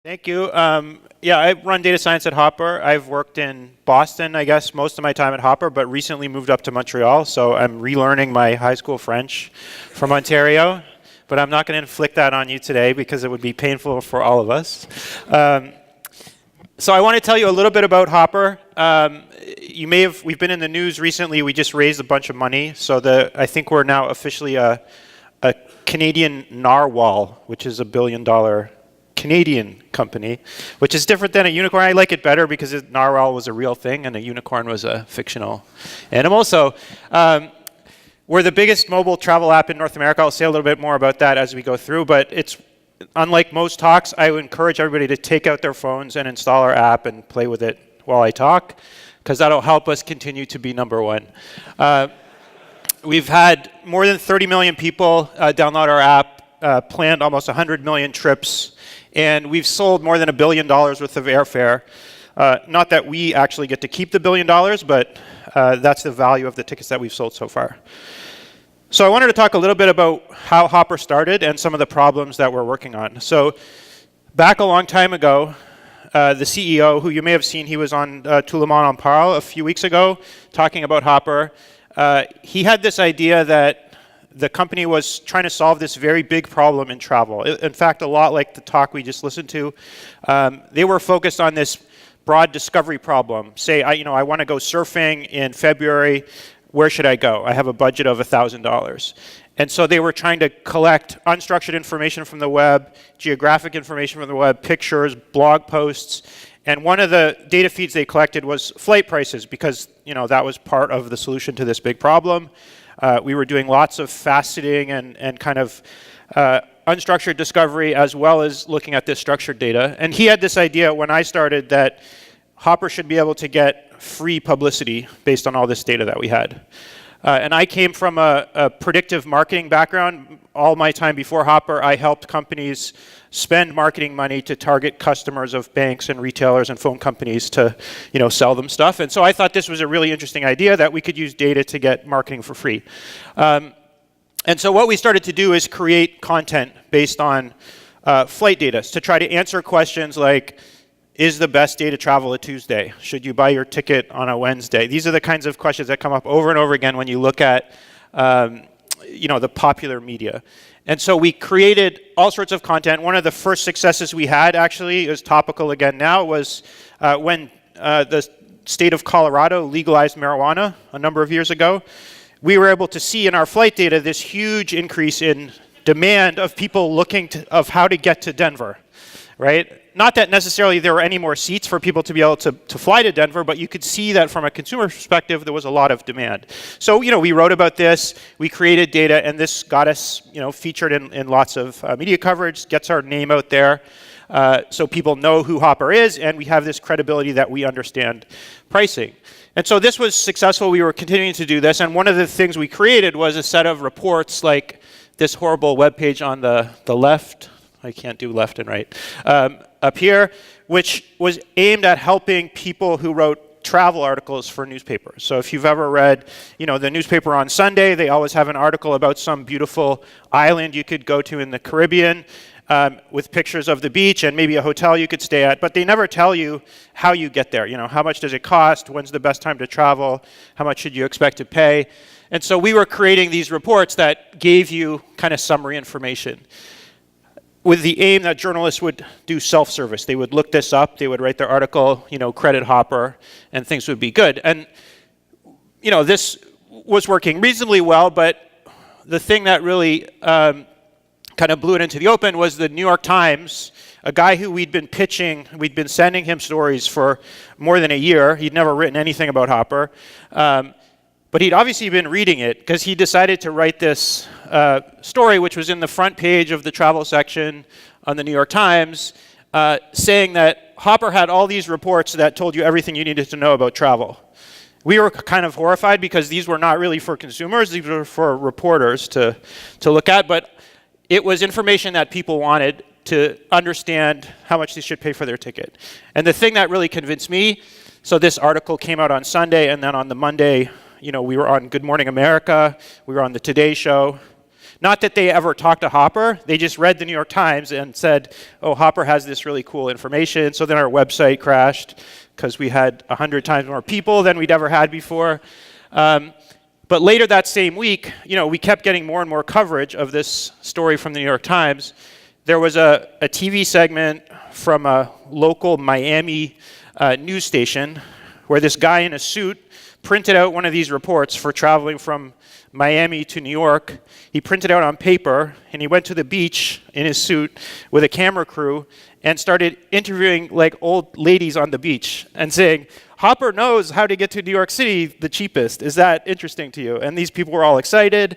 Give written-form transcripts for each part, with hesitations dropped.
Thank you. Yeah, I run data science at Hopper. I've worked in Boston, I guess, most of my time at Hopper, but recently moved up to Montreal, so I'm relearning my high school French from Ontario. But I'm not going to inflict that on you today because it would be painful for all of us. So I want to tell you a little bit about Hopper. We've been in the news recently. We just raised a bunch of money, so I think we're now officially a Canadian narwhal, which is $1 billion Canadian company, which is different than a unicorn. I like it better because narwhal was a real thing and a unicorn was a fictional animal. So we're the biggest mobile travel app in North America. I'll say a little bit more about that as we go through, but it's unlike most talks. I would encourage everybody to take out their phones and install our app and play with it while I talk, because that'll help us continue to be number one. We've had more than 30 million people download our app, planned almost 100 million trips, and we've sold more than $1 billion worth of airfare. Not that we actually get to keep the $1 billion, but that's the value of the tickets that we've sold so far. So I wanted to talk a little bit about how Hopper started and some of the problems that we're working on. So back a long time ago, the CEO, who you may have seen, he was on Tout le monde en parle a few weeks ago talking about Hopper. He had this idea that the company was trying to solve this very big problem in travel. In fact, a lot like the talk we just listened to. They were focused on this broad discovery problem. Say, I want to go surfing in February. Where should I go? I have a budget of $1,000. And so they were trying to collect unstructured information from the web, geographic information from the web, pictures, blog posts. And one of the data feeds they collected was flight prices, because that was part of the solution to this big problem. We were doing lots of faceting and kind of unstructured discovery, as well as looking at this structured data. And he had this idea when I started that Hopper should be able to get free publicity based on all this data that we had. And I came from a predictive marketing background. All my time before Hopper, I helped companies spend marketing money to target customers of banks and retailers and phone companies to sell them stuff. And so I thought this was a really interesting idea, that we could use data to get marketing for free. And so what we started to do is create content based on flight data to try to answer questions like, is the best day to travel a Tuesday? Should you buy your ticket on a Wednesday? These are the kinds of questions that come up over and over again when you look at the popular media. And so we created all sorts of content. One of the first successes we had, actually, is topical again now, was when the state of Colorado legalized marijuana a number of years ago. We were able to see in our flight data this huge increase in demand of people looking of how to get to Denver, right? Not that necessarily there were any more seats for people to be able to fly to Denver, but you could see that from a consumer perspective, there was a lot of demand. So, we wrote about this, we created data, and this got us, featured in lots of media coverage, gets our name out there, so people know who Hopper is, and we have this credibility that we understand pricing. And so this was successful. We were continuing to do this, and one of the things we created was a set of reports like this horrible web page on the left. I can't do left and right. Up here, which was aimed at helping people who wrote travel articles for newspapers. So if you've ever read, the newspaper on Sunday, they always have an article about some beautiful island you could go to in the Caribbean with pictures of the beach and maybe a hotel you could stay at, but they never tell you how you get there. How much does it cost? When's the best time to travel? How much should you expect to pay? And so we were creating these reports that gave you kind of summary information, with the aim that journalists would do self-service. They would look this up, they would write their article, credit Hopper, and things would be good. And this was working reasonably well, but the thing that really kind of blew it into the open was the New York Times, a guy who we'd been sending him stories for more than a year. He'd never written anything about Hopper. But he'd obviously been reading it, because he decided to write this story, which was in the front page of the travel section on the New York Times, saying that Hopper had all these reports that told you everything you needed to know about travel. We were kind of horrified, because these were not really for consumers, these were for reporters to look at, but it was information that people wanted to understand how much they should pay for their ticket. And the thing that really convinced me, so this article came out on Sunday, and then on the Monday, we were on Good Morning America, we were on the Today Show. Not that they ever talked to Hopper, they just read the New York Times and said, oh, Hopper has this really cool information. So then our website crashed because we had 100 times more people than we'd ever had before. But later that same week, we kept getting more and more coverage of this story from the New York Times. There was a TV segment from a local Miami news station where this guy in a suit printed out one of these reports for traveling from Miami to New York. He printed out on paper, and he went to the beach in his suit with a camera crew and started interviewing like old ladies on the beach and saying, Hopper knows how to get to New York City the cheapest. Is that interesting to you? And these people were all excited.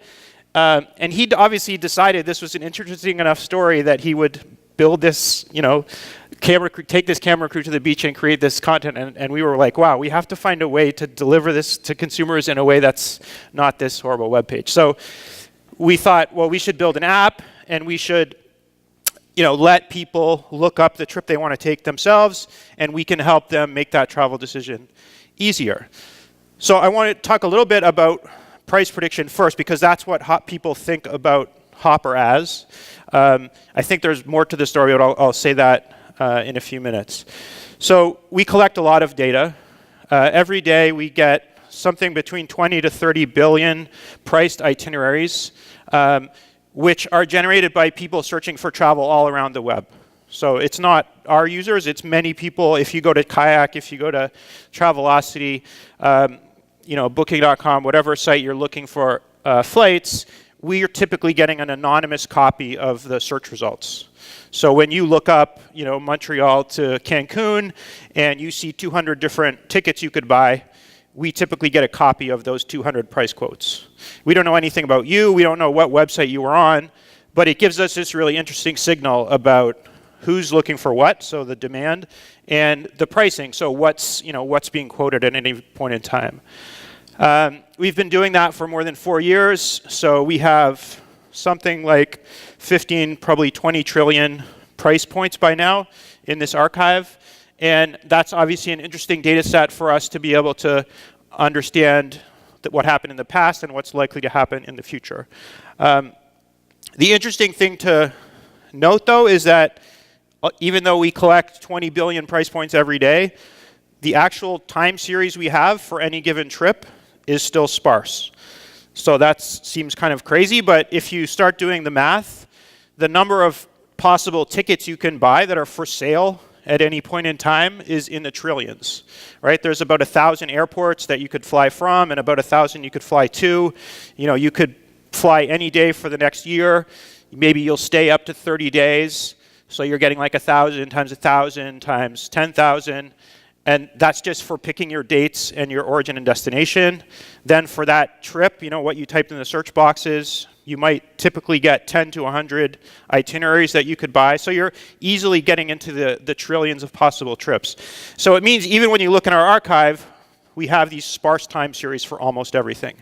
And he obviously decided this was an interesting enough story that he would build this, take this camera crew to the beach and create this content. And we were like, wow, we have to find a way to deliver this to consumers in a way that's not this horrible web page. So we thought, well, we should build an app, and we should let people look up the trip they want to take themselves, and we can help them make that travel decision easier. So I want to talk a little bit about price prediction first, because that's what people think about Hopper as. I think there's more to the story, but I'll say that in a few minutes. So we collect a lot of data. Every day we get something between 20 to 30 billion priced itineraries, which are generated by people searching for travel all around the web. So it's not our users, it's many people. If you go to Kayak, if you go to Travelocity, Booking.com, whatever site you're looking for flights, we are typically getting an anonymous copy of the search results. So when you look up, Montreal to Cancun, and you see 200 different tickets you could buy, we typically get a copy of those 200 price quotes. We don't know anything about you, we don't know what website you were on, but it gives us this really interesting signal about who's looking for what, so the demand, and the pricing, so what's being quoted at any point in time. We've been doing that for more than 4 years, so we have something like 15, probably 20 trillion price points by now in this archive. And that's obviously an interesting data set for us to be able to understand what happened in the past and what's likely to happen in the future. The interesting thing to note, though, is that even though we collect 20 billion price points every day, the actual time series we have for any given trip is still sparse. So that seems kind of crazy, but if you start doing the math, the number of possible tickets you can buy that are for sale at any point in time is in the trillions, right? There's about 1,000 airports that you could fly from, and about 1,000 you could fly to. You could fly any day for the next year. Maybe you'll stay up to 30 days, so you're getting like 1,000 times 1,000 times 10,000, and that's just for picking your dates and your origin and destination. Then for that trip, what you typed in the search boxes, you might typically get 10 to 100 itineraries that you could buy. So you're easily getting into the trillions of possible trips. So it means even when you look in our archive, we have these sparse time series for almost everything.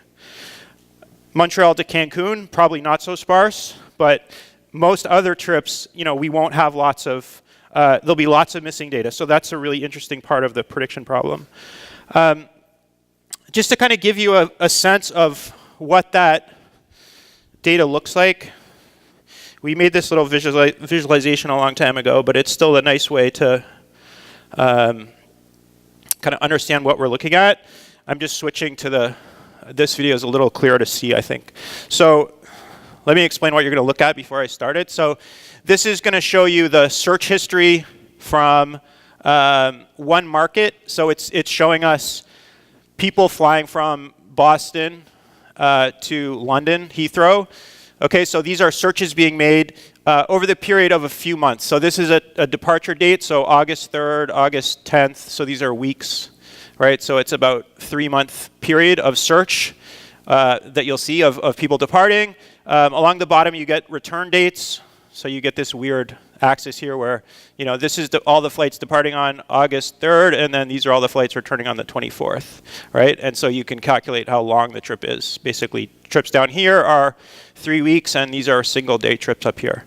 Montreal to Cancun, probably not so sparse, but most other trips, we won't have there'll be lots of missing data. So that's a really interesting part of the prediction problem. Just to kind of give you a sense of what that data looks like. We made this little visualization a long time ago, but it's still a nice way to kind of understand what we're looking at. I'm just switching to this video is a little clearer to see, I think. So let me explain what you're going to look at before I start it. So this is going to show you the search history from one market. So it's showing us people flying from Boston to London, Heathrow. Okay, so these are searches being made over the period of a few months. So this is a departure date, so August 3rd, August 10th, so these are weeks, right? So it's about 3-month period of search that you'll see of people departing. Along the bottom you get return dates, so you get this weird axis here where, this is all the flights departing on August 3rd, and then these are all the flights returning on the 24th, right? And so you can calculate how long the trip is. Basically, trips down here are 3 weeks, and these are single-day trips up here.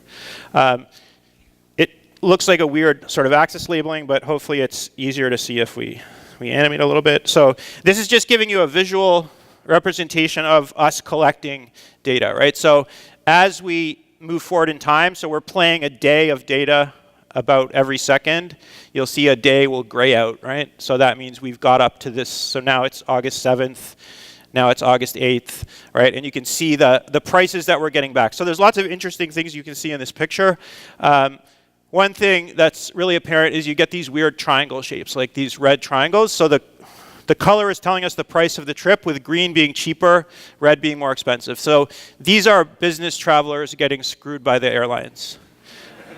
It looks like a weird sort of axis labeling, but hopefully it's easier to see if we animate a little bit. So this is just giving you a visual representation of us collecting data, right? So as we move forward in time, so we're playing a day of data about every second, you'll see a day will gray out, right? So that means we've got up to this, so now it's August 7th, now it's August 8th, right? And you can see the prices that we're getting back. So there's lots of interesting things you can see in this picture. One thing that's really apparent is you get these weird triangle shapes, like these red triangles. So the color is telling us the price of the trip, with green being cheaper, red being more expensive. So these are business travelers getting screwed by the airlines.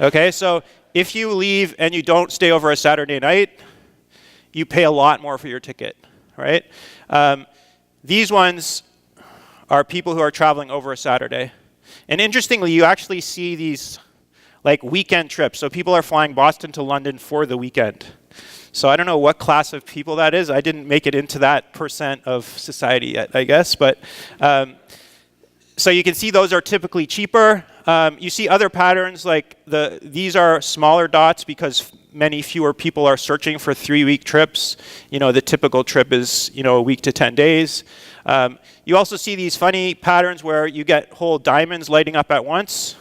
Okay, so if you leave and you don't stay over a Saturday night, you pay a lot more for your ticket, right? These ones are people who are traveling over a Saturday. And interestingly, you actually see these like weekend trips. So people are flying Boston to London for the weekend. So I don't know what class of people that is. I didn't make it into that percent of society yet, I guess. But so you can see those are typically cheaper. You see other patterns like these are smaller dots because many fewer people are searching for 3-week trips. You know, the typical trip is, you know, a week to 10 days. You also see these funny patterns where you get whole diamonds lighting up at once.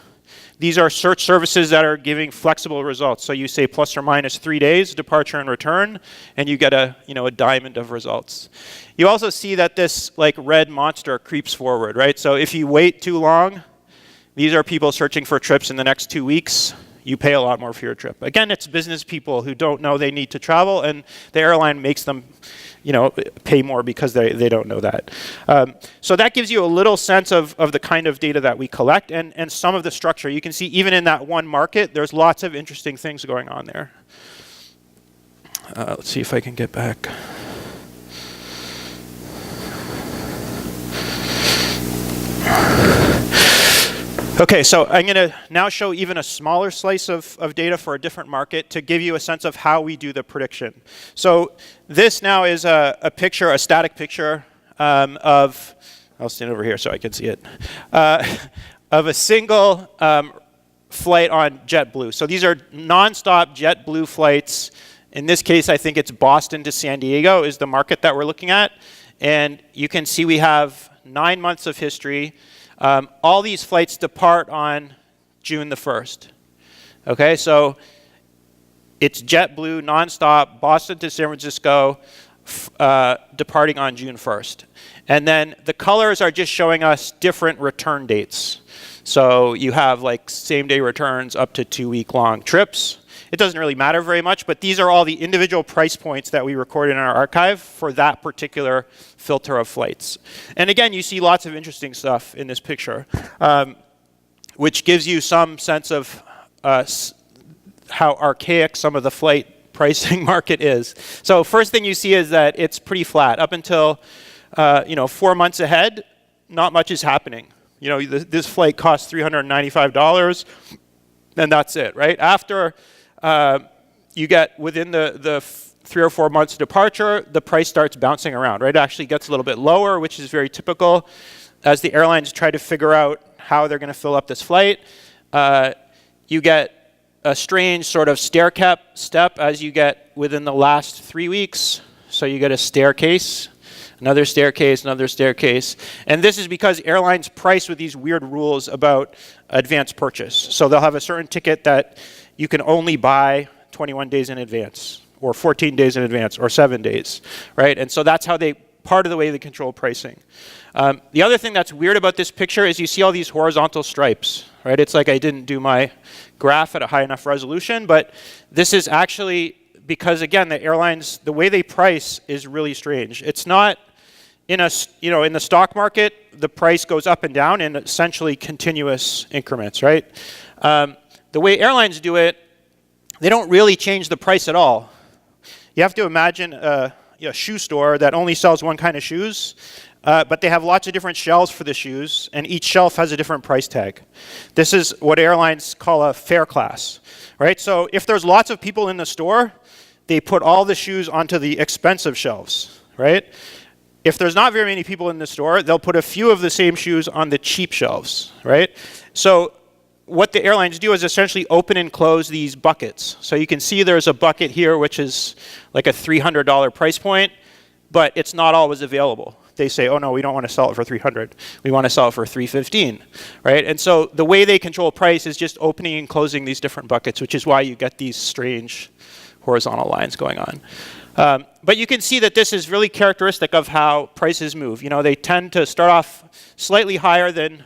These are search services that are giving flexible results. So you say plus or minus 3 days, departure and return, and you get a diamond of results. You also see that this like red monster creeps forward, right? So if you wait too long, these are people searching for trips in the next 2 weeks. You pay a lot more for your trip. Again, it's business people who don't know they need to travel, and the airline makes them, pay more because they don't know that. So that gives you a little sense of the kind of data that we collect and some of the structure. You can see even in that one market, there's lots of interesting things going on there. Let's see if I can get back. Okay, so I'm going to now show even a smaller slice of data for a different market to give you a sense of how we do the prediction. So this now is a picture, a static picture of, I'll stand over here so I can see it, of a single flight on JetBlue. So these are nonstop JetBlue flights. In this case, I think it's Boston to San Diego is the market that we're looking at. And you can see we have 9 months of history. All these flights depart on June the 1st. Okay, so it's JetBlue nonstop, Boston to San Francisco, departing on June 1st. And then the colors are just showing us different return dates. So you have like same-day returns up to 2-week-long trips. It doesn't really matter very much, but these are all the individual price points that we record in our archive for that particular filter of flights. And again, you see lots of interesting stuff in this picture, which gives you some sense of how archaic some of the flight pricing market is. So first thing you see is that it's pretty flat. Up until 4 months ahead, not much is happening. This flight costs $395, and that's it, right? After you get within the 3 or 4 months departure, the price starts bouncing around, right? It actually gets a little bit lower, which is very typical as the airlines try to figure out how they're going to fill up this flight. You get a strange sort of step as you get within the last 3 weeks. So you get a staircase, another staircase, another staircase. And this is because airlines price with these weird rules about advance purchase. So they'll have a certain ticket that you can only buy 21 days in advance, or 14 days in advance, or 7 days, right? And so that's how part of the way they control pricing. The other thing that's weird about this picture is you see all these horizontal stripes, right? It's like I didn't do my graph at a high enough resolution, but this is actually because, again, the airlines, the way they price is really strange. It's not in the stock market, the price goes up and down in essentially continuous increments, right? The way airlines do it, they don't really change the price at all. You have to imagine a shoe store that only sells one kind of shoes, but they have lots of different shelves for the shoes, and each shelf has a different price tag. This is what airlines call a fare class, right? So if there's lots of people in the store, they put all the shoes onto the expensive shelves, right? If there's not very many people in the store, they'll put a few of the same shoes on the cheap shelves, right? So what the airlines do is essentially open and close these buckets. So you can see there's a bucket here which is like a $300 price point, but it's not always available. they say, oh no, we don't want to sell it for 300. We want to sell it for 315, right? And so the way they control price is just opening and closing these different buckets, which is why you get these strange horizontal lines going on. But you can see that this is really characteristic of how prices move. You know, they tend to start off slightly higher than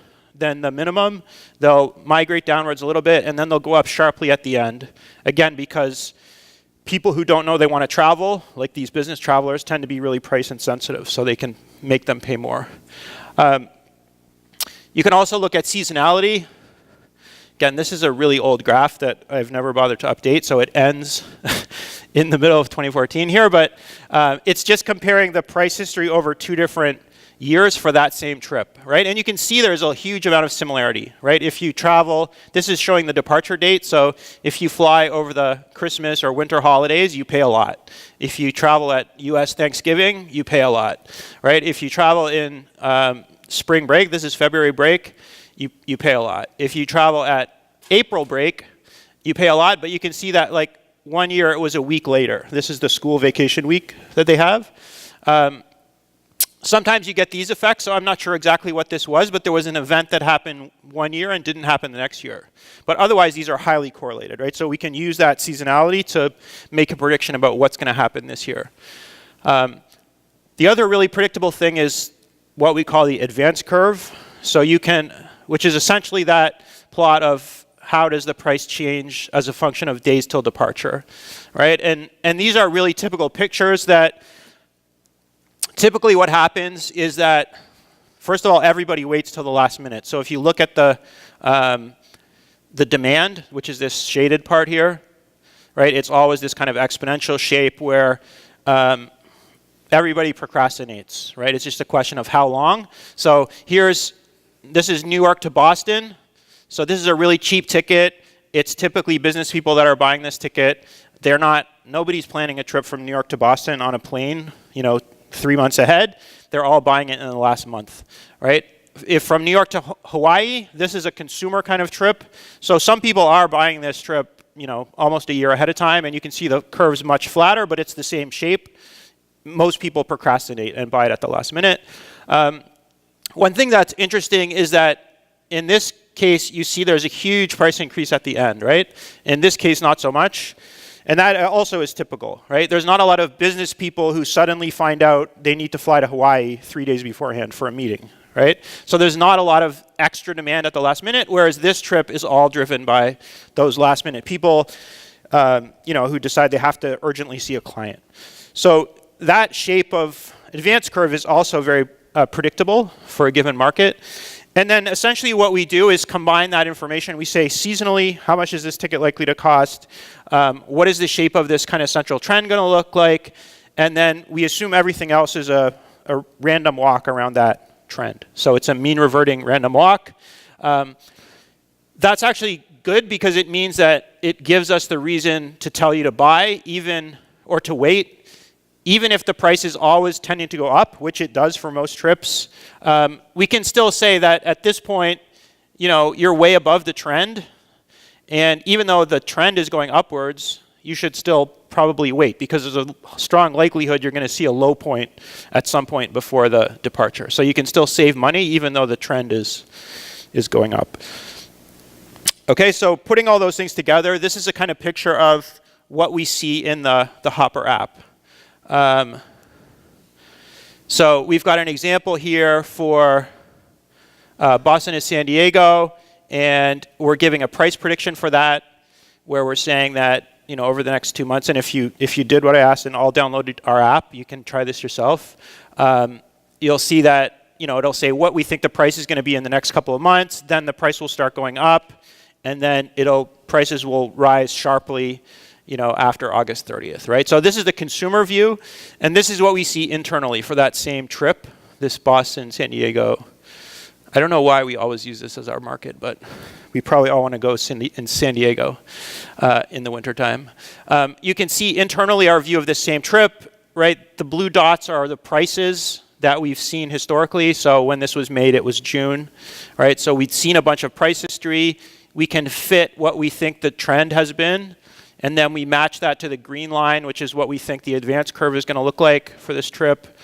the minimum. They'll migrate downwards a little bit, and then they'll go up sharply at the end. Again, because people who don't know they want to travel, like these business travelers, tend to be really price insensitive, so they can make them pay more. You can also look at seasonality. Again, this is a really old graph that I've never bothered to update, so it ends in the middle of 2014 here, but it's just comparing the price history over 2 different years for that same trip, right? And you can see there's a huge amount of similarity, right? If you travel, this is showing the departure date, so if you fly over the Christmas or winter holidays, you pay a lot. If you travel at US Thanksgiving, you pay a lot, right? If you travel in spring break, this is February break, you pay a lot. If you travel at April break, you pay a lot, but you can see that like 1 year it was a week later. This is the school vacation week that they have. Sometimes you get these effects, so I'm not sure exactly what this was, but there was an event that happened 1 year and didn't happen the next year. But otherwise, these are highly correlated, right? So we can use that seasonality to make a prediction about what's going to happen this year. The other really predictable thing is what we call the advance curve. So you can, which is essentially that plot of how does the price change as a function of days till departure, right? And these are really typical pictures that typically what happens is that, first of all, everybody waits till the last minute. So if you look at the demand, which is this shaded part here, right? It's always this kind of exponential shape where everybody procrastinates, right? It's just a question of how long. So this is New York to Boston. So this is a really cheap ticket. It's typically business people that are buying this ticket. Nobody's planning a trip from New York to Boston on a plane, 3 months ahead. They're all buying it in the last month, right? If from New York to Hawaii, this is a consumer kind of trip. So some people are buying this trip, almost a year ahead of time, and you can see the curve's much flatter, but it's the same shape. Most people procrastinate and buy it at the last minute. One thing that's interesting is that in this case, you see there's a huge price increase at the end, right? In this case, not so much. And that also is typical, right? There's not a lot of business people who suddenly find out they need to fly to Hawaii 3 days beforehand for a meeting, right? So there's not a lot of extra demand at the last minute, whereas this trip is all driven by those last minute people, who decide they have to urgently see a client. So that shape of advance curve is also very predictable for a given market. And then essentially what we do is combine that information. We say seasonally, how much is this ticket likely to cost? What is the shape of this kind of central trend going to look like? And then we assume everything else is a random walk around that trend. So it's a mean reverting random walk. That's actually good because it means that it gives us the reason to tell you to buy or to wait. Even if the price is always tending to go up, which it does for most trips, we can still say that at this point, you're way above the trend. And even though the trend is going upwards, you should still probably wait because there's a strong likelihood you're going to see a low point at some point before the departure. So you can still save money even though the trend is going up. Okay, so putting all those things together, this is a kind of picture of what we see in the Hopper app. So we've got an example here for Boston to San Diego, and we're giving a price prediction for that, where we're saying that over the next 2 months, and if you did what I asked and all downloaded our app, you can try this yourself. You'll see that it'll say what we think the price is going to be in the next couple of months. Then the price will start going up, and then prices will rise sharply. After August 30th, right? So this is the consumer view, and this is what we see internally for that same trip, this Boston, San Diego. I don't know why we always use this as our market, but we probably all want to go in San Diego in the wintertime. You can see internally our view of this same trip, right? The blue dots are the prices that we've seen historically. So when this was made, it was June, right? So we'd seen a bunch of price history. We can fit what we think the trend has been. And then we match that to the green line, which is what we think the advance curve is going to look like for this trip.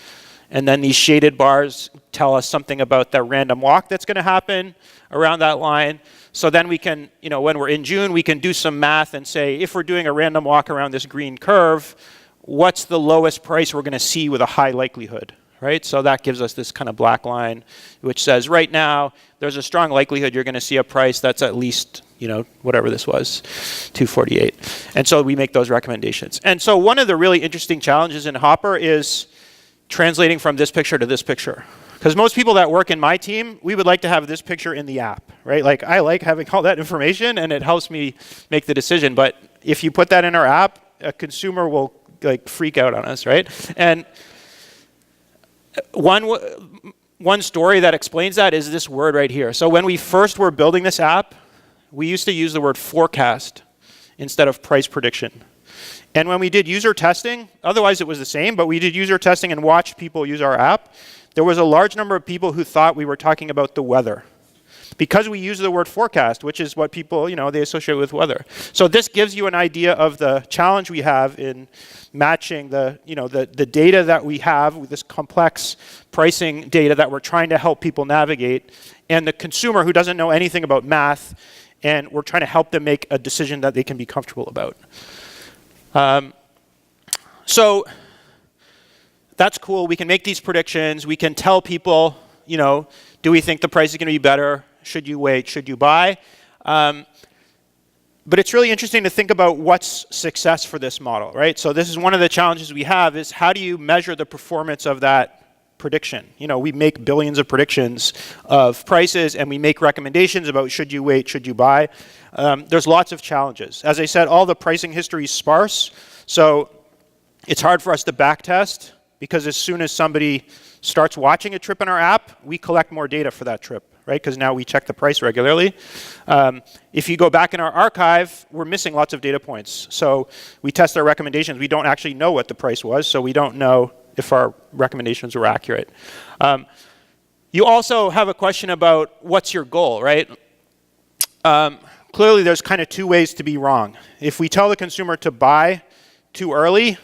And then these shaded bars tell us something about the random walk that's going to happen around that line. So then we can, when we're in June, we can do some math and say, if we're doing a random walk around this green curve, what's the lowest price we're going to see with a high likelihood, right? So that gives us this kind of black line, which says right now, there's a strong likelihood you're going to see a price that's at least, whatever this was, 248. And so we make those recommendations. And so one of the really interesting challenges in Hopper is translating from this picture to this picture. Because most people that work in my team, we would like to have this picture in the app, right? Like, I like having all that information, and it helps me make the decision. But if you put that in our app, a consumer will freak out on us, right? And one story that explains that is this word right here. So when we first were building this app, we used to use the word forecast instead of price prediction. And when we did user testing, otherwise it was the same, but we did user testing and watched people use our app, there was a large number of people who thought we were talking about the weather. Because we use the word forecast, which is what people, they associate with weather. So this gives you an idea of the challenge we have in matching the data that we have with this complex pricing data that we're trying to help people navigate, and the consumer who doesn't know anything about math, and we're trying to help them make a decision that they can be comfortable about. So that's cool. We can make these predictions. We can tell people, do we think the price is going to be better? Should you wait? Should you buy? But it's really interesting to think about what's success for this model, right? So this is one of the challenges we have is how do you measure the performance of that prediction? We make billions of predictions of prices, and we make recommendations about should you wait, should you buy. There's lots of challenges. As I said, all the pricing history is sparse, so it's hard for us to backtest, because as soon as somebody starts watching a trip in our app, we collect more data for that trip, right? Because now we check the price regularly. If you go back in our archive, we're missing lots of data points. So we test our recommendations. We don't actually know what the price was, so we don't know if our recommendations were accurate. You also have a question about what's your goal, right? Clearly, there's kind of two ways to be wrong. If we tell the consumer to buy too early,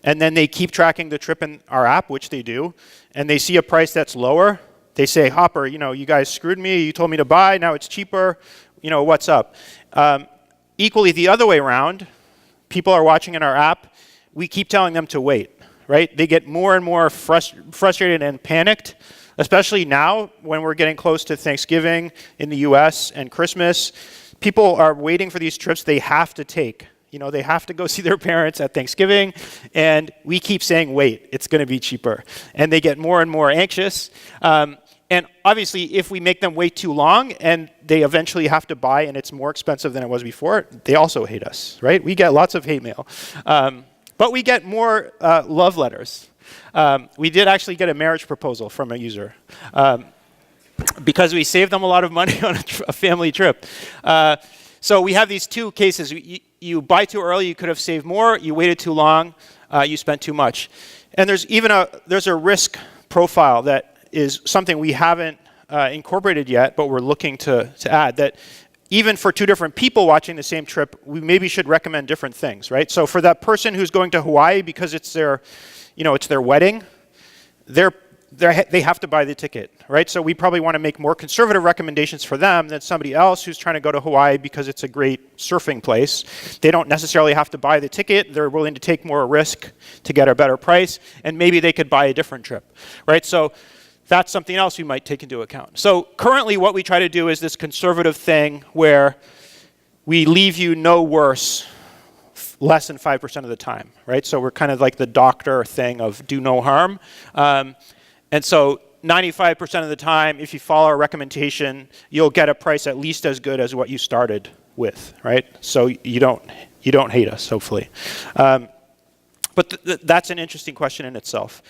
and then they keep tracking the trip in our app, which they do, and they see a price that's lower, they say, Hopper, you guys screwed me. You told me to buy. Now it's cheaper. What's up? Equally, the other way around, people are watching in our app. We keep telling them to wait, right? They get more and more frustrated and panicked, especially now when we're getting close to Thanksgiving in the US and Christmas. People are waiting for these trips they have to take. They have to go see their parents at Thanksgiving, and we keep saying, wait, it's going to be cheaper. And they get more and more anxious. And obviously, if we make them wait too long and they eventually have to buy and it's more expensive than it was before, they also hate us, right? We get lots of hate mail. But we get more love letters. We did actually get a marriage proposal from a user because we saved them a lot of money on a family trip. So we have these two cases. You buy too early, you could have saved more. You waited too long, you spent too much. And there's even a risk profile that is something we haven't incorporated yet, but we're looking to add, that even for two different people watching the same trip, we maybe should recommend different things, right? So for that person who's going to Hawaii because it's their wedding, they have to buy the ticket, right? So we probably want to make more conservative recommendations for them than somebody else who's trying to go to Hawaii because it's a great surfing place. They don't necessarily have to buy the ticket. They're willing to take more risk to get a better price, and maybe they could buy a different trip, right? So that's something else we might take into account. So currently what we try to do is this conservative thing where we leave you no worse less than 5% of the time, right? So we're kind of like the doctor thing of do no harm. And so 95% of the time, if you follow our recommendation, you'll get a price at least as good as what you started with, right? So you don't hate us, hopefully. But that's an interesting question in itself.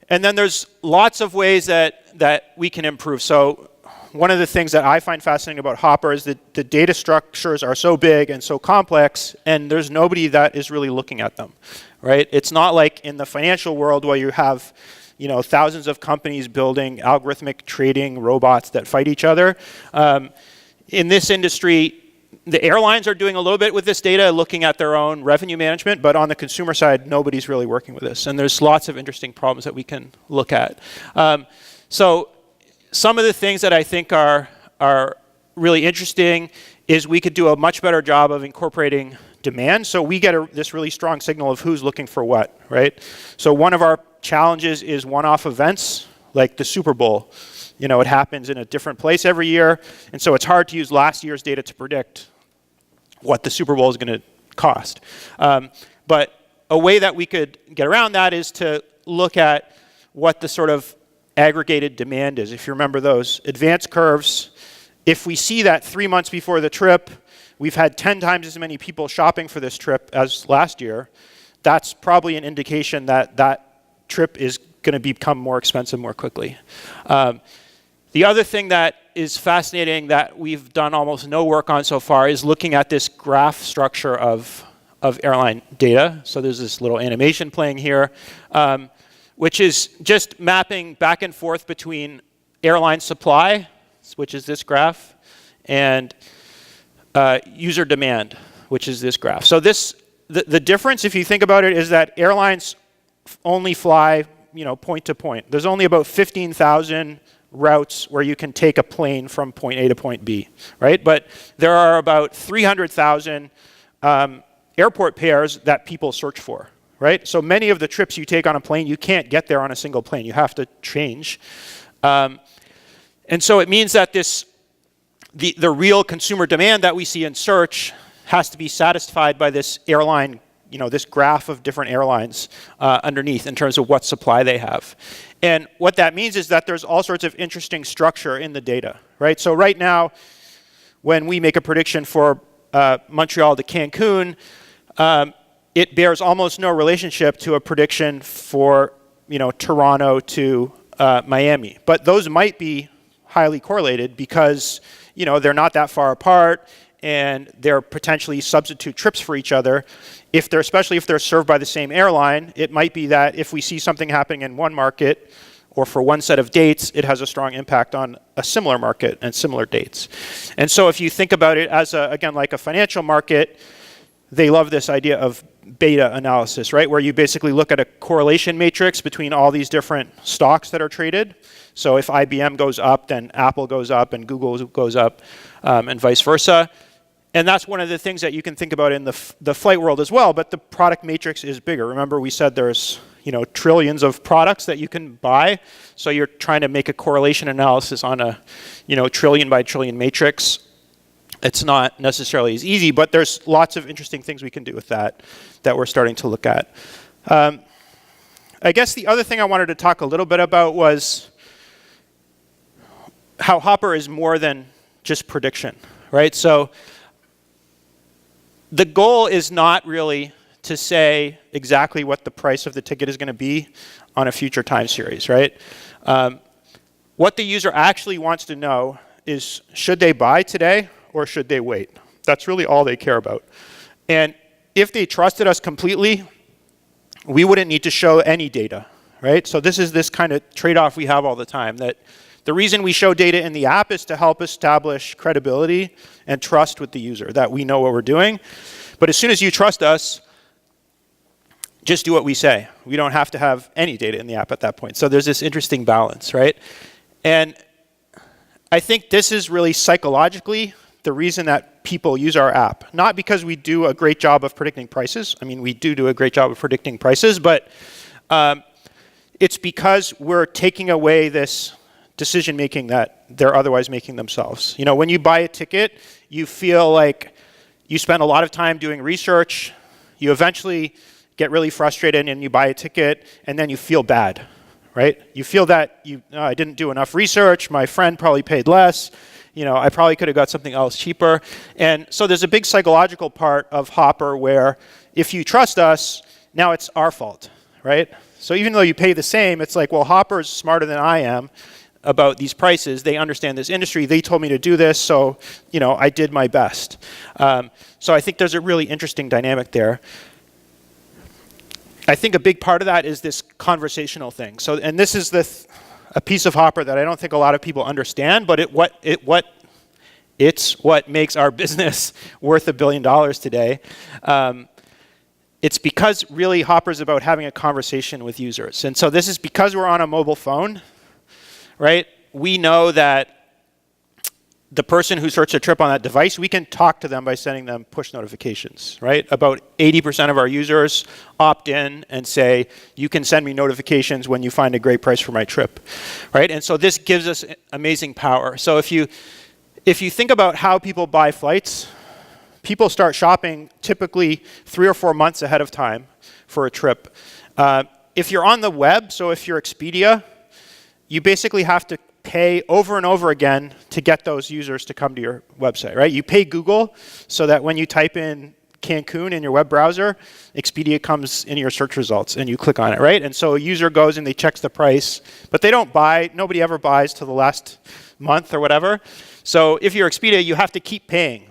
And then there's lots of ways that we can improve. So one of the things that I find fascinating about Hopper is that the data structures are so big and so complex, and there's nobody that is really looking at them, right? It's not like in the financial world where you have thousands of companies building algorithmic trading robots that fight each other. In this industry, The airlines are doing a little bit with this data, looking at their own revenue management, but on the consumer side, nobody's really working with this. And there's lots of interesting problems that we can look at. So some of the things that I think are really interesting is we could do a much better job of incorporating demand. So we get this really strong signal of who's looking for what, right? So one of our challenges is one-off events, like the Super Bowl. You know, it happens in a different place every year, and so it's hard to use last year's data to predict what the Super Bowl is going to cost. But a way that we could get around that is to look at what the sort of aggregated demand is. If you remember those advanced curves, if we see that 3 months before the trip, we've had 10 times as many people shopping for this trip as last year, that's probably an indication that that trip is going to become more expensive more quickly. The other thing that is fascinating that we've done almost no work on so far is looking at this graph structure of airline data. So there's this little animation playing here, which is just mapping back and forth between airline supply, which is this graph, and user demand, which is this graph. So the difference, if you think about it, is that airlines only fly, you know, point to point. There's only about 15,000 routes where you can take a plane from point A to point B, right? But there are about 300,000 airport pairs that people search for, right? So many of the trips you take on a plane, you can't get there on a single plane. You have to change. And so it means that the real consumer demand that we see in search has to be satisfied by this airline, you know, this graph of different airlines underneath in terms of what supply they have. And what that means is that there's all sorts of interesting structure in the data, right? So right now, when we make a prediction for Montreal to Cancun, it bears almost no relationship to a prediction for, you know, Toronto to Miami. But those might be highly correlated because, you know, they're not that far apart and they're potentially substitute trips for each other. Especially if they're served by the same airline, it might be that if we see something happening in one market or for one set of dates, it has a strong impact on a similar market and similar dates. And so if you think about it as, again, like a financial market, they love this idea of beta analysis, right? Where you basically look at a correlation matrix between all these different stocks that are traded. So if IBM goes up, then Apple goes up and Google goes up and vice versa. And that's one of the things that you can think about in the flight world as well, but the product matrix is bigger. Remember we said there's, you know, trillions of products that you can buy, so you're trying to make a correlation analysis on a, you know, trillion by trillion matrix. It's not necessarily as easy, but there's lots of interesting things we can do with that we're starting to look at. I guess the other thing I wanted to talk a little bit about was how Hopper is more than just prediction, right? So the goal is not really to say exactly what the price of the ticket is going to be on a future time series, right? What the user actually wants to know is, should they buy today or should they wait? That's really all they care about. And if they trusted us completely, we wouldn't need to show any data, right? So this is this kind of trade-off we have all the time, that the reason we show data in the app is to help establish credibility and trust with the user, that we know what we're doing. But as soon as you trust us, just do what we say. We don't have to have any data in the app at that point. So there's this interesting balance, right? And I think this is really psychologically the reason that people use our app. Not because we do a great job of predicting prices. I mean, we do a great job of predicting prices, but it's because we're taking away this decision making that they're otherwise making themselves. You know, when you buy a ticket, you feel like you spend a lot of time doing research. You eventually get really frustrated and you buy a ticket and then you feel bad, right? You feel that I didn't do enough research, my friend probably paid less, you know, I probably could have got something else cheaper. And so there's a big psychological part of Hopper where if you trust us, now it's our fault, right? So even though you pay the same, it's like, well, Hopper's smarter than I am about these prices. They understand this industry. They told me to do this, so, you know, I did my best. So I think there's a really interesting dynamic there. I think a big part of that is this conversational thing. So, and this is a piece of Hopper that I don't think a lot of people understand, but what It's what makes our business worth $1 billion today. It's because really Hopper's about having a conversation with users. And so this is because we're on a mobile phone, right? We know that the person who searched a trip on that device, we can talk to them by sending them push notifications, right? About 80% of our users opt in and say, you can send me notifications when you find a great price for my trip, right? And so this gives us amazing power. So if you think about how people buy flights, people start shopping typically 3 or 4 months ahead of time for a trip. If you're on the web, so if you're Expedia, you basically have to pay over and over again to get those users to come to your website, right? You pay Google so that when you type in Cancun in your web browser, Expedia comes in your search results and you click on it, right? And so a user goes and they checks the price, but they don't buy, nobody ever buys till the last month or whatever. So if you're Expedia, you have to keep paying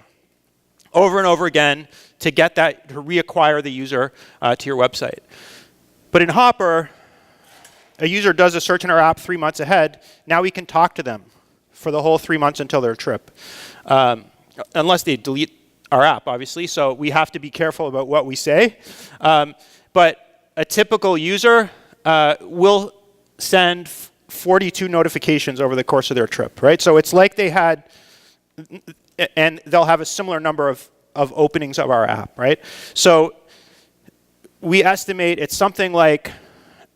over and over again to get that, to reacquire the user to your website. But in Hopper, a user does a search in our app 3 months ahead. Now we can talk to them for the whole 3 months until their trip. Unless they delete our app, obviously. So we have to be careful about what we say. But a typical user will send 42 notifications over the course of their trip, right? So it's like they had, and they'll have a similar number of openings of our app, right? So we estimate it's something like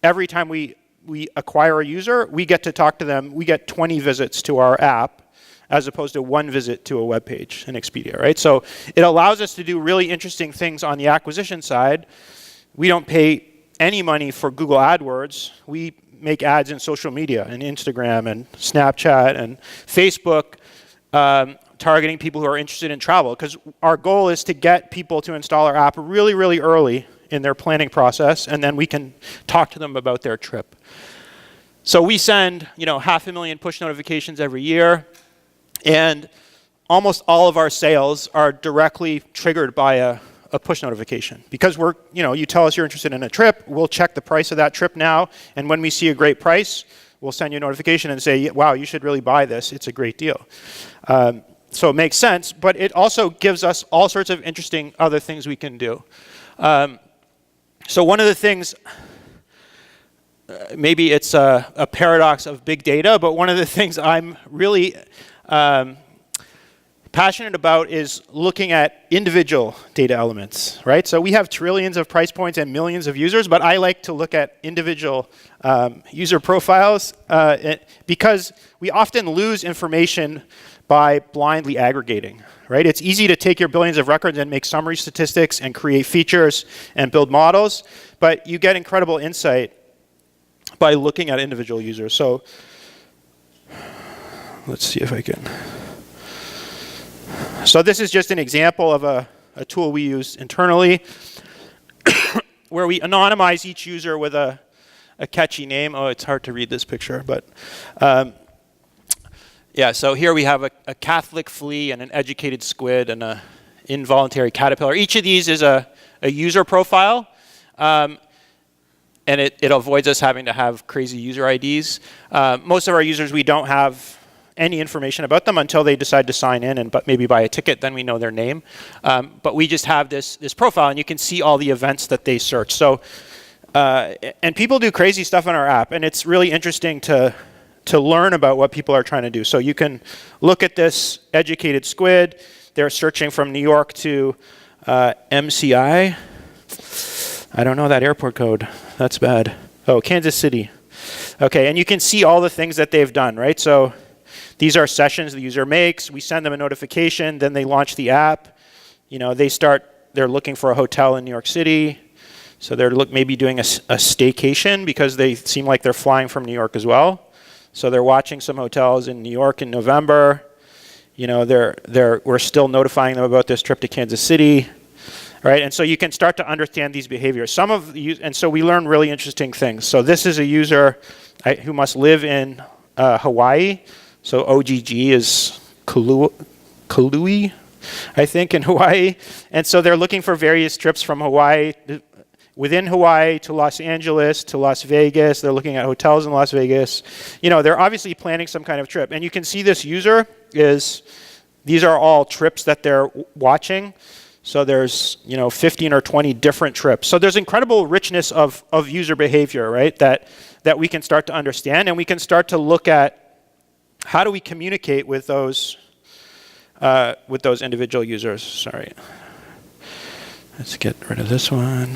every time we acquire a user, we get to talk to them, we get 20 visits to our app as opposed to 1 visit to a web page in Expedia, right? So it allows us to do really interesting things on the acquisition side. We don't pay any money for Google AdWords. We make ads in social media, and Instagram and Snapchat and Facebook, targeting people who are interested in travel, because our goal is to get people to install our app really, really early in their planning process, and then we can talk to them about their trip. So we send, 500,000 push notifications every year, and almost all of our sales are directly triggered by a push notification. Because we're, you tell us you're interested in a trip, we'll check the price of that trip now, and when we see a great price, we'll send you a notification and say, wow, you should really buy this, it's a great deal. So it makes sense, but it also gives us all sorts of interesting other things we can do. So one of the things, maybe it's a paradox of big data, but one of the things I'm really passionate about is looking at individual data elements, right? So we have trillions of price points and millions of users, but I like to look at individual user profiles because we often lose information by blindly aggregating, right? It's easy to take your billions of records and make summary statistics and create features and build models, but you get incredible insight by looking at individual users. So let's see if I can. So this is just an example of a tool we use internally where we anonymize each user with a catchy name. Oh, it's hard to read this picture, but yeah, so here we have a Catholic flea and an educated squid and an involuntary caterpillar. Each of these is a user profile, and it avoids us having to have crazy user IDs. Most of our users, we don't have any information about them until they decide to sign in and maybe buy a ticket, then we know their name. But we just have this profile, and you can see all the events that they search. So, and people do crazy stuff on our app, and it's really interesting to learn about what people are trying to do. So you can look at this educated squid. They're searching from New York to MCI. I don't know that airport code. That's bad. Oh, Kansas City. Okay, and you can see all the things that they've done, right? So these are sessions the user makes. We send them a notification. Then they launch the app. They're looking for a hotel in New York City. So they're maybe doing a staycation because they seem like they're flying from New York as well. So they're watching some hotels in New York in November. We're still notifying them about this trip to Kansas City, right? And so you can start to understand these behaviors. And so we learn really interesting things. So this is a user who must live in Hawaii. So OGG is Kalui, I think, in Hawaii. And so they're looking for various trips from Hawaii, within Hawaii to Los Angeles to Las Vegas. They're looking at hotels in Las Vegas. They're obviously planning some kind of trip. And you can see this user is These are all trips that they're watching. So there's 15 or 20 different trips. So there's incredible richness of user behavior, right? That we can start to understand, and we can start to look at how do we communicate with those individual users. Sorry. Let's get rid of this one.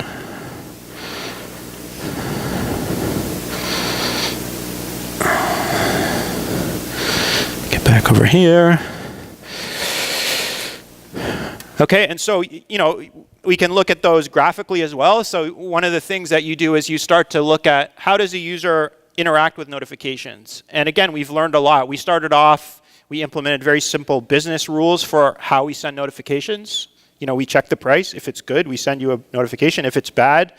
Get back over here. Okay, and so, we can look at those graphically as well. So one of the things that you do is you start to look at how does a user interact with notifications. And again, we've learned a lot. We started off, we implemented very simple business rules for how we send notifications. We check the price. If it's good, we send you a notification. If it's bad,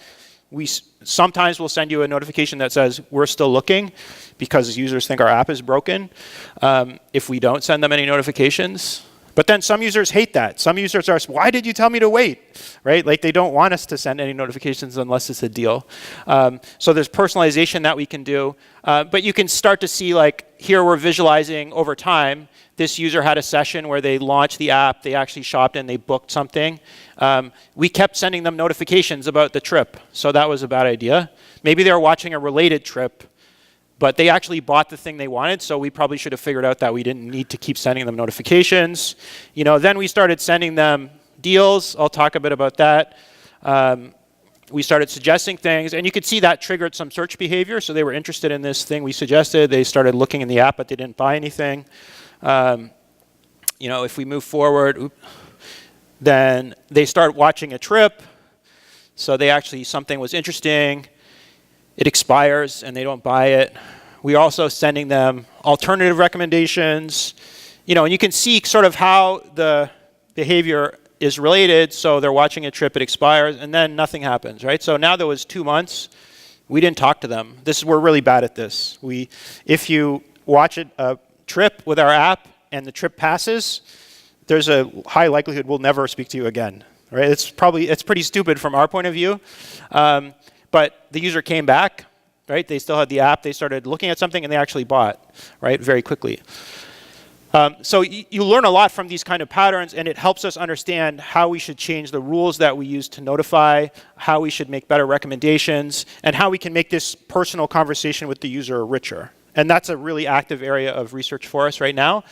sometimes we'll send you a notification that says we're still looking because users think our app is broken. If we don't send them any notifications. But then some users hate that. Some users are, why did you tell me to wait? Right? Like they don't want us to send any notifications unless it's a deal. So there's personalization that we can do. But you can start to see, like, here we're visualizing over time. This user had a session where they launched the app, they actually shopped and they booked something. We kept sending them notifications about the trip. So that was a bad idea. Maybe they were watching a related trip, but they actually bought the thing they wanted, so we probably should have figured out that we didn't need to keep sending them notifications. Then we started sending them deals. I'll talk a bit about that. We started suggesting things, and you could see that triggered some search behavior, so they were interested in this thing we suggested. They started looking in the app, but they didn't buy anything. If we move forward, then they start watching a trip, so something was interesting. It expires and they don't buy it. We're also sending them alternative recommendations. And you can see sort of how the behavior is related. So they're watching a trip, it expires, and then nothing happens, right? So now there was 2 months. We didn't talk to them. We're really bad at this. If you watch a trip with our app and the trip passes, there's a high likelihood we'll never speak to you again, right? It's pretty stupid from our point of view. But the user came back, right? They still had the app. They started looking at something, and they actually bought, right, very quickly. So you learn a lot from these kind of patterns, and it helps us understand how we should change the rules that we use to notify, how we should make better recommendations, and how we can make this personal conversation with the user richer. And that's a really active area of research for us right now.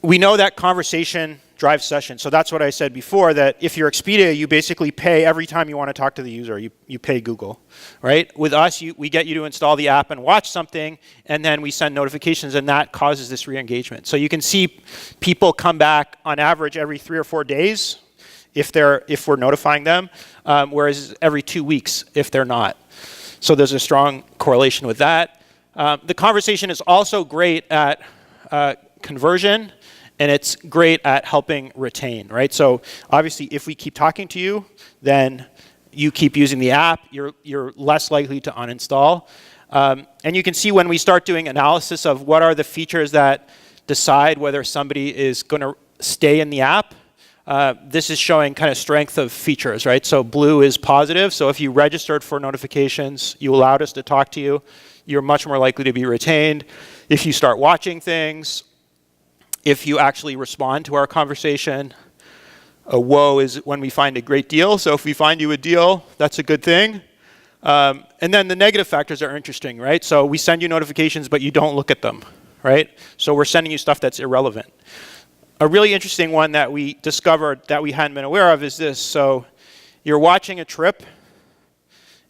We know that conversation drives session. So that's what I said before, that if you're Expedia, you basically pay every time you want to talk to the user. You pay Google, right? With us, we get you to install the app and watch something, and then we send notifications, and that causes this re-engagement. So you can see people come back on average every 3 or 4 days if we're notifying them, whereas every 2 weeks if they're not. So there's a strong correlation with that. The conversation is also great at conversion. And it's great at helping retain, right? So obviously, if we keep talking to you, then you keep using the app. You're less likely to uninstall. And you can see when we start doing analysis of what are the features that decide whether somebody is going to stay in the app. This is showing kind of strength of features, right? So blue is positive. So if you registered for notifications, you allowed us to talk to you, you're much more likely to be retained. If you start watching things, if you actually respond to our conversation, a whoa is when we find a great deal. So if we find you a deal, that's a good thing. And then the negative factors are interesting, right? So we send you notifications, but you don't look at them, right? So we're sending you stuff that's irrelevant. A really interesting one that we discovered that we hadn't been aware of is this. So you're watching a trip,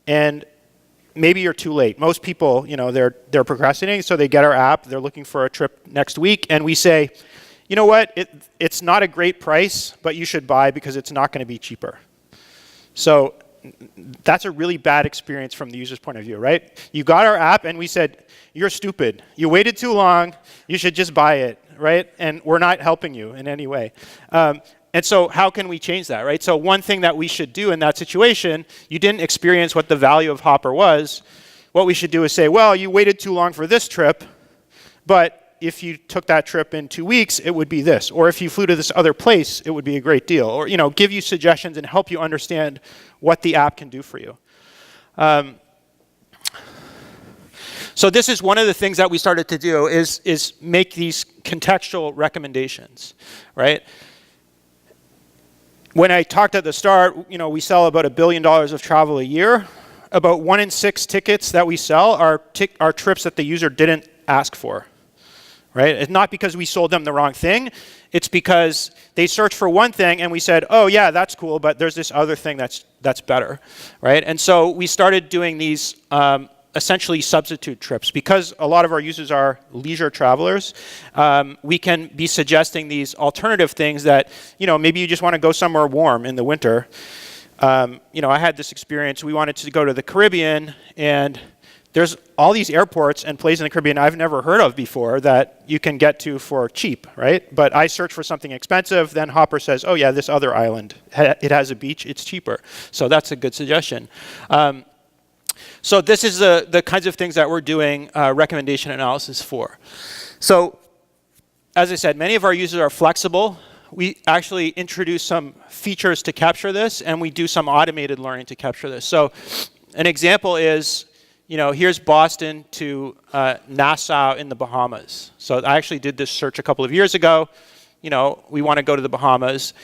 and maybe you're too late. Most people, they're procrastinating, so they get our app, they're looking for a trip next week, and we say, you know what, it's not a great price, but you should buy because it's not going to be cheaper. So that's a really bad experience from the user's point of view, right? You got our app, and we said, you're stupid. You waited too long. You should just buy it, right? And we're not helping you in any way. And so how can we change that, right? So one thing that we should do in that situation, you didn't experience what the value of Hopper was. What we should do is say, well, you waited too long for this trip, but if you took that trip in 2 weeks, it would be this. Or if you flew to this other place, it would be a great deal. Or give you suggestions and help you understand what the app can do for you. So this is one of the things that we started to do is make these contextual recommendations, right? When I talked at the start, we sell about $1 billion of travel a year. About 1 in 6 tickets that we sell are trips that the user didn't ask for, right? It's not because we sold them the wrong thing. It's because they searched for one thing and we said, oh yeah, that's cool, but there's this other thing that's better, right? And so we started doing these essentially substitute trips. Because a lot of our users are leisure travelers, we can be suggesting these alternative things that, maybe you just want to go somewhere warm in the winter. I had this experience. We wanted to go to the Caribbean, and there's all these airports and places in the Caribbean I've never heard of before that you can get to for cheap, right? But I search for something expensive, then Hopper says, oh yeah, this other island, it has a beach, it's cheaper. So that's a good suggestion. So this is the kinds of things that we're doing recommendation analysis for. So as I said, many of our users are flexible. We actually introduce some features to capture this, and we do some automated learning to capture this. So an example is, here's Boston to Nassau in the Bahamas. So I actually did this search a couple of years ago. We want to go to the Bahamas.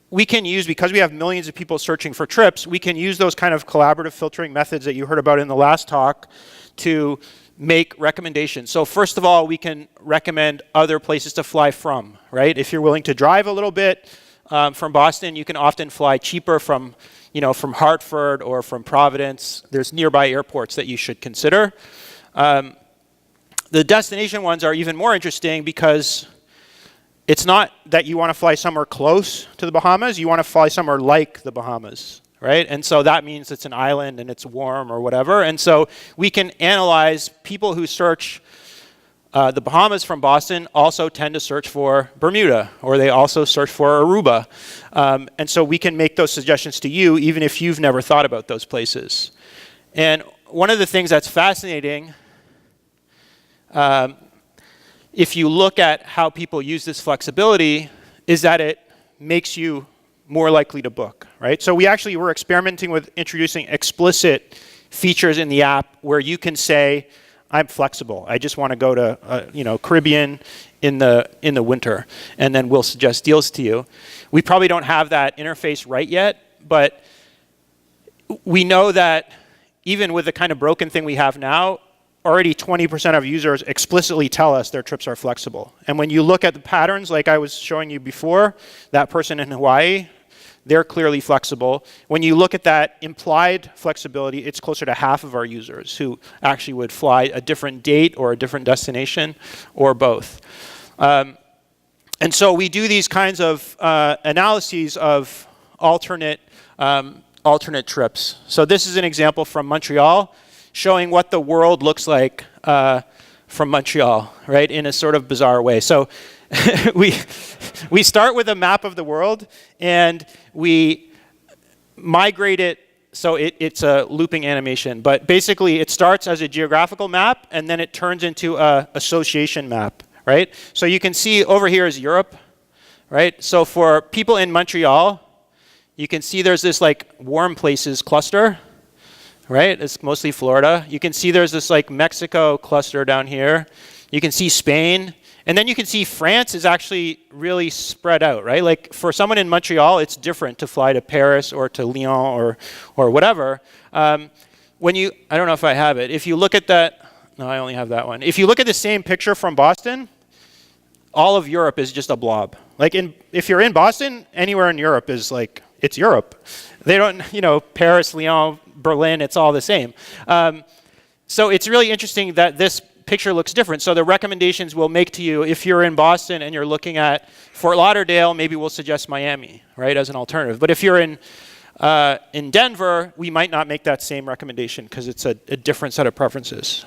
We can use, because we have millions of people searching for trips, we can use those kind of collaborative filtering methods that you heard about in the last talk to make recommendations. So first of all, we can recommend other places to fly from, right? If you're willing to drive a little bit from Boston, you can often fly cheaper from Hartford or from Providence. There's nearby airports that you should consider. The destination ones are even more interesting because it's not that you want to fly somewhere close to the Bahamas, you want to fly somewhere like the Bahamas, right? And so that means it's an island and it's warm or whatever. And so we can analyze people who search the Bahamas from Boston also tend to search for Bermuda, or they also search for Aruba. And so we can make those suggestions to you even if you've never thought about those places. And one of the things that's fascinating, if you look at how people use this flexibility, is that it makes you more likely to book, right? So we actually were experimenting with introducing explicit features in the app where you can say, I'm flexible. I just want to go to Caribbean in the winter, and then we'll suggest deals to you. We probably don't have that interface right yet, but we know that even with the kind of broken thing we have now, already 20% of users explicitly tell us their trips are flexible. And when you look at the patterns, like I was showing you before, that person in Hawaii, they're clearly flexible. When you look at that implied flexibility, it's closer to half of our users who actually would fly a different date or a different destination or both. And so we do these kinds of analyses of alternate trips. So this is an example from Montreal, showing what the world looks like from Montreal, right, in a sort of bizarre way. So we start with a map of the world, and we migrate it. So it's a looping animation, but basically it starts as a geographical map, and then it turns into an association map, right? So you can see over here is Europe, right? So for people in Montreal, you can see there's this like warm places cluster, right? It's mostly Florida. You can see there's this like Mexico cluster down here. You can see Spain. And then you can see France is actually really spread out, right? Like for someone in Montreal, it's different to fly to Paris or to Lyon or whatever. I don't know if I have it. If you look at that, no, I only have that one. If you look at the same picture from Boston, all of Europe is just a blob. Like if you're in Boston, anywhere in Europe is like, it's Europe. They don't, Paris, Lyon, Berlin, it's all the same. So it's really interesting that this picture looks different. So the recommendations we'll make to you, if you're in Boston and you're looking at Fort Lauderdale, maybe we'll suggest Miami, right, as an alternative. But if you're in Denver, we might not make that same recommendation because it's a different set of preferences.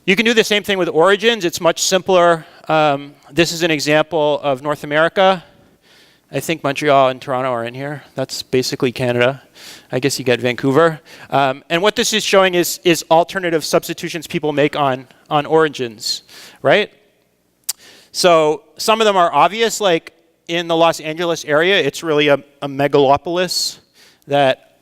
You can do the same thing with origins. It's much simpler. This is an example of North America. I think Montreal and Toronto are in here. That's basically Canada. I guess you get Vancouver. And what this is showing is alternative substitutions people make on origins, right? So some of them are obvious, like in the Los Angeles area, it's really a megalopolis that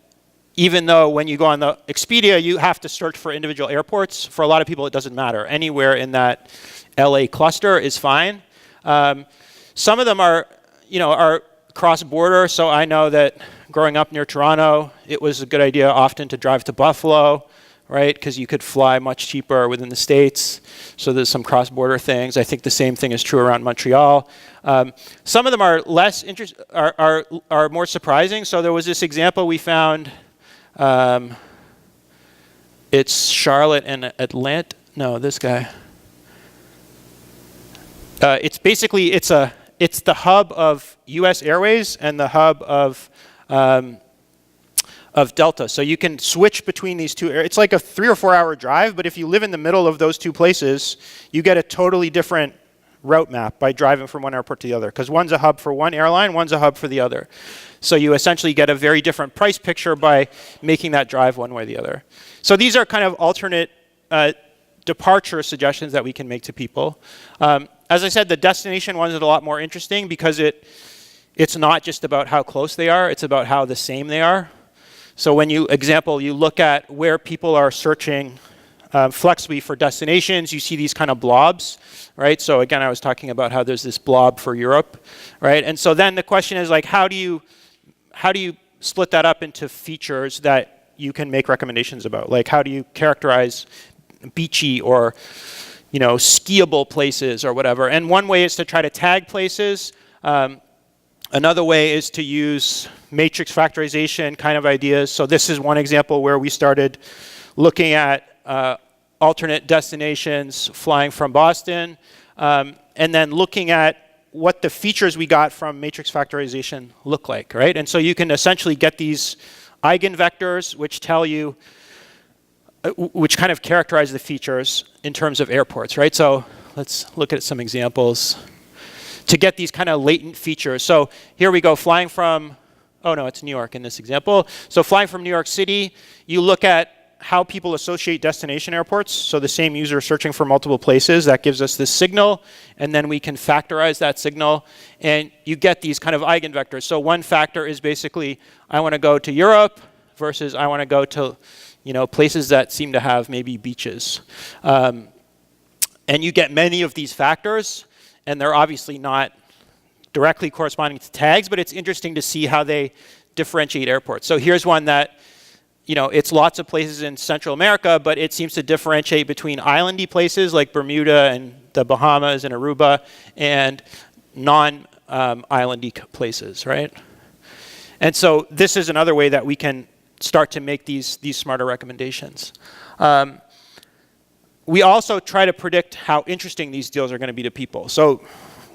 even though when you go on the Expedia, you have to search for individual airports. For a lot of people, it doesn't matter. Anywhere in that LA cluster is fine. Some of them are, are cross-border. So I know that growing up near Toronto, it was a good idea often to drive to Buffalo, right? Because you could fly much cheaper within the States. So there's some cross-border things. I think the same thing is true around Montreal. Some of them are less are more surprising. So there was this example we found. It's Charlotte and Atlanta. No, this guy. It's basically it's the hub of U.S. Airways and the hub of Delta. So you can switch between these two. It's like a 3 or 4 hour drive, but if you live in the middle of those two places, you get a totally different route map by driving from one airport to the other, because one's a hub for one airline, one's a hub for the other. So you essentially get a very different price picture by making that drive one way or the other. So these are kind of alternate departure suggestions that we can make to people. As I said, the destination ones are a lot more interesting because it's not just about how close they are, it's about how the same they are. So when you look at where people are searching flexibly for destinations, you see these kind of blobs, right? So again, I was talking about how there's this blob for Europe, right? And so then the question is like, how do you split that up into features that you can make recommendations about? Like, how do you characterize beachy or skiable places or whatever? And one way is to try to tag places. Another way is to use matrix factorization kind of ideas. So this is one example where we started looking at alternate destinations flying from Boston, and then looking at what the features we got from matrix factorization look like, right? And so you can essentially get these eigenvectors which tell you, which kind of characterize the features in terms of airports, right? So let's look at some examples to get these kind of latent features. So here we go, flying from, oh no, it's New York in this example. So flying from New York City, you look at how people associate destination airports. So the same user searching for multiple places, that gives us this signal, and then we can factorize that signal, and you get these kind of eigenvectors. So one factor is basically, I want to go to Europe versus I want to go to places that seem to have maybe beaches. And you get many of these factors, and they're obviously not directly corresponding to tags, but it's interesting to see how they differentiate airports. So here's one that, it's lots of places in Central America, but it seems to differentiate between islandy places like Bermuda and the Bahamas and Aruba and non-islandy places, right? And so this is another way that we can start to make these smarter recommendations. We also try to predict how interesting these deals are going to be to people. So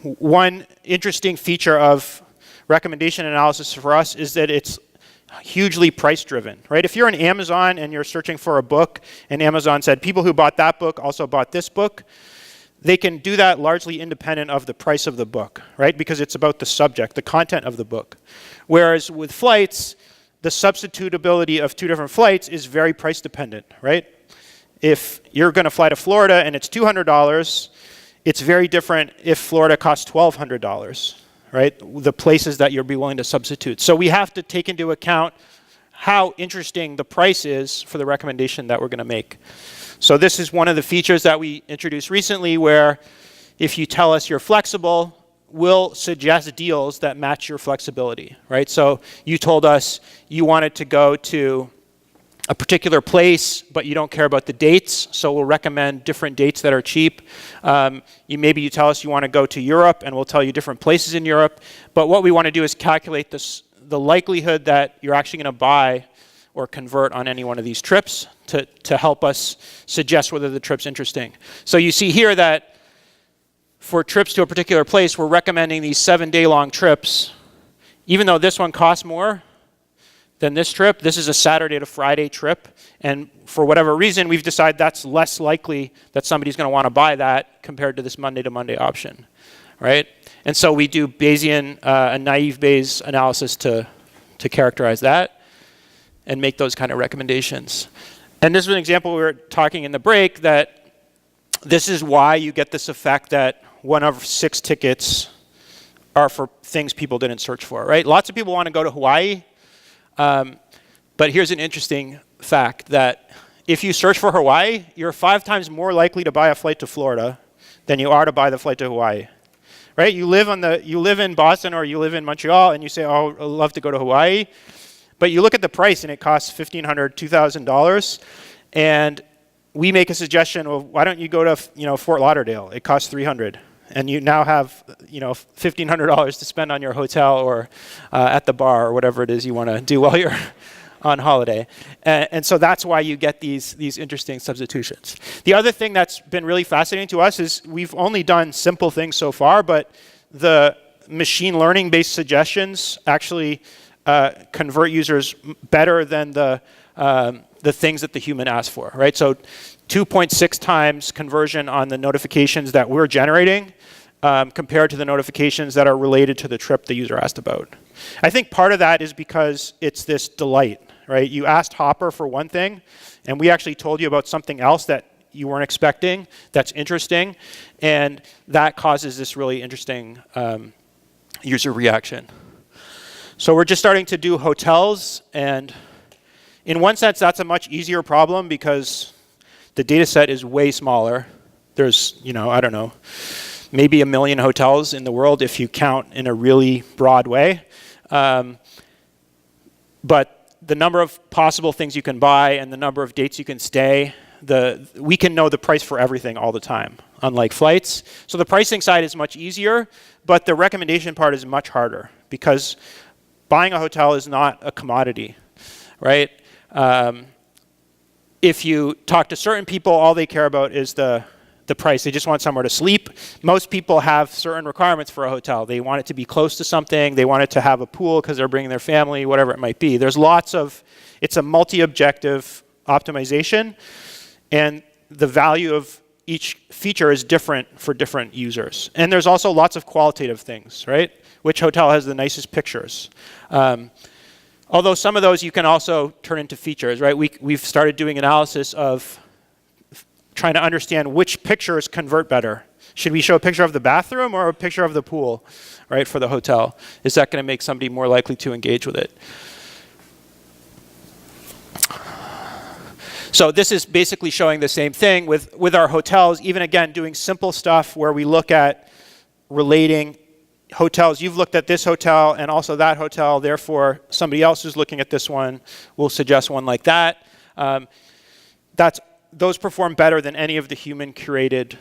one interesting feature of recommendation analysis for us is that it's hugely price driven, right? If you're on Amazon and you're searching for a book and Amazon said people who bought that book also bought this book, they can do that largely independent of the price of the book, right? Because it's about the subject, the content of the book. Whereas with flights, the substitutability of two different flights is very price dependent, right? If you're going to fly to Florida and it's $200, it's very different if Florida costs $1,200, right? The places that you'll be willing to substitute. So we have to take into account how interesting the price is for the recommendation that we're going to make. So this is one of the features that we introduced recently where if you tell us you're flexible, we'll suggest deals that match your flexibility, right? So you told us you wanted to go to a particular place, but you don't care about the dates, so we'll recommend different dates that are cheap. Maybe you tell us you want to go to Europe, and we'll tell you different places in Europe. But what we want to do is calculate the likelihood that you're actually going to buy or convert on any one of these trips to help us suggest whether the trip's interesting. So you see here that for trips to a particular place, we're recommending these 7-day-long trips. Even though this one costs more than this trip, this is a Saturday to Friday trip, and for whatever reason, we've decided that's less likely that somebody's going to want to buy that compared to this Monday to Monday option, right? And so we do Bayesian, a naive Bayes analysis to characterize that and make those kind of recommendations. And this is an example we were talking in the break that this is why you get this effect that 1 of 6 tickets are for things people didn't search for, right? Lots of people want to go to Hawaii. But here's an interesting fact that if you search for Hawaii, you're 5 times more likely to buy a flight to Florida than you are to buy the flight to Hawaii. Right? You live in Boston or you live in Montreal and you say, oh, I'd love to go to Hawaii. But you look at the price and it costs $1,500, $2,000. And we make a suggestion, well, why don't you go to Fort Lauderdale? It costs $300. And you now have $1,500 to spend on your hotel or at the bar or whatever it is you want to do while you're on holiday. And so that's why you get these interesting substitutions. The other thing that's been really fascinating to us is we've only done simple things so far, but the machine learning based suggestions actually convert users better than the things that the human asks for, right? So 2.6 times conversion on the notifications that we're generating compared to the notifications that are related to the trip the user asked about. I think part of that is because it's this delight, right? You asked Hopper for one thing, and we actually told you about something else that you weren't expecting that's interesting, and that causes this really interesting user reaction. So we're just starting to do hotels, and in one sense, that's a much easier problem because the data set is way smaller. There's, I don't know, maybe 1 million hotels in the world if you count in a really broad way. But the number of possible things you can buy and the number of dates you can stay, we can know the price for everything all the time, unlike flights. So the pricing side is much easier, but the recommendation part is much harder because buying a hotel is not a commodity, right? If you talk to certain people, all they care about is the price. They just want somewhere to sleep. Most people have certain requirements for a hotel. They want it to be close to something. They want it to have a pool because they're bringing their family, whatever it might be. There's it's a multi-objective optimization, and the value of each feature is different for different users. And there's also lots of qualitative things, right? Which hotel has the nicest pictures? Although some of those you can also turn into features, right? We've started doing analysis of trying to understand which pictures convert better. Should we show a picture of the bathroom or a picture of the pool, right, for the hotel? Is that going to make somebody more likely to engage with it? So this is basically showing the same thing with our hotels, even again, doing simple stuff where we look at relating hotels. You've looked at this hotel and also that hotel, therefore somebody else who's looking at this one will suggest one like that. Those perform better than any of the human-curated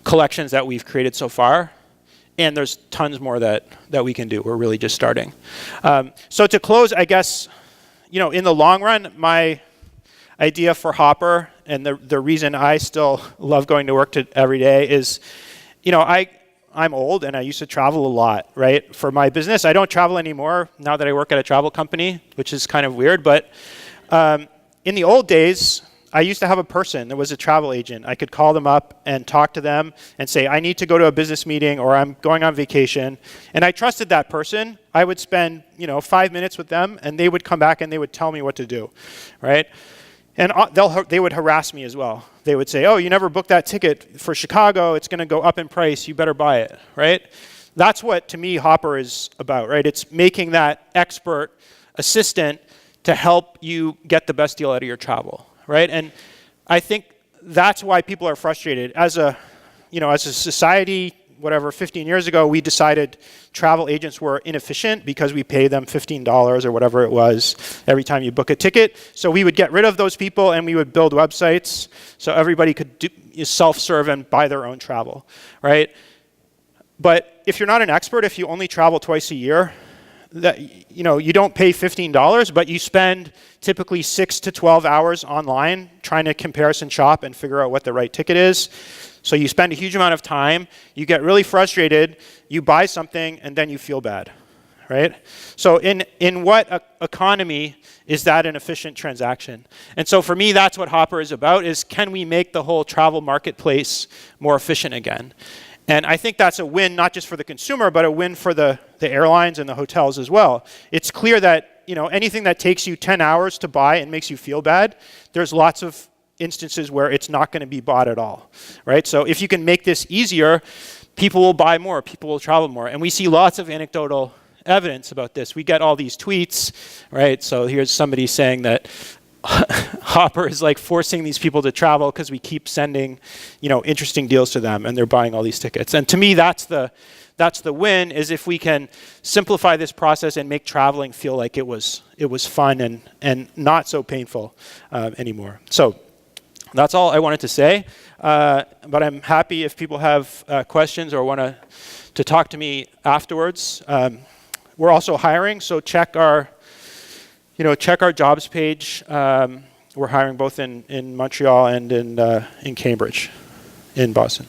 collections that we've created so far. And there's tons more that we can do. We're really just starting. So to close, I guess, in the long run, my idea for Hopper and the reason I still love going to work every day is, I'm old and I used to travel a lot, right? For my business, I don't travel anymore now that I work at a travel company, which is kind of weird. But in the old days, I used to have a person that was a travel agent. I could call them up and talk to them and say, I need to go to a business meeting or I'm going on vacation. And I trusted that person. I would spend 5 minutes with them and they would come back and they would tell me what to do, right? And they would harass me as well. They would say, oh, you never booked that ticket for Chicago. It's going to go up in price. You better buy it, right? That's what, to me, Hopper is about, right? It's making that expert assistant to help you get the best deal out of your travel, right? And I think that's why people are frustrated. As a society, 15 years ago, we decided travel agents were inefficient because we pay them $15 or whatever it was every time you book a ticket. So we would get rid of those people and we would build websites so everybody could self-serve and buy their own travel, right? But if you're not an expert, if you only travel twice a year, you don't pay $15, but you spend typically 6 to 12 hours online trying to comparison shop and figure out what the right ticket is. So you spend a huge amount of time, you get really frustrated, you buy something, and then you feel bad, right? So in what economy is that an efficient transaction? And so for me, that's what Hopper is about, is can we make the whole travel marketplace more efficient again? And I think that's a win, not just for the consumer, but a win for the airlines and the hotels as well. It's clear that anything that takes you 10 hours to buy and makes you feel bad, there's lots of instances where it's not going to be bought at all, right? So if you can make this easier, people will buy more, people will travel more. And we see lots of anecdotal evidence about this. We get all these tweets, right? So here's somebody saying that Hopper is like forcing these people to travel because we keep sending, interesting deals to them, and they're buying all these tickets. And to me, that's the win, is if we can simplify this process and make traveling feel like it was fun and not so painful anymore. So that's all I wanted to say. But I'm happy if people have questions or want to talk to me afterwards. We're also hiring, so check our jobs page. We're hiring both in Montreal and in Cambridge, in Boston.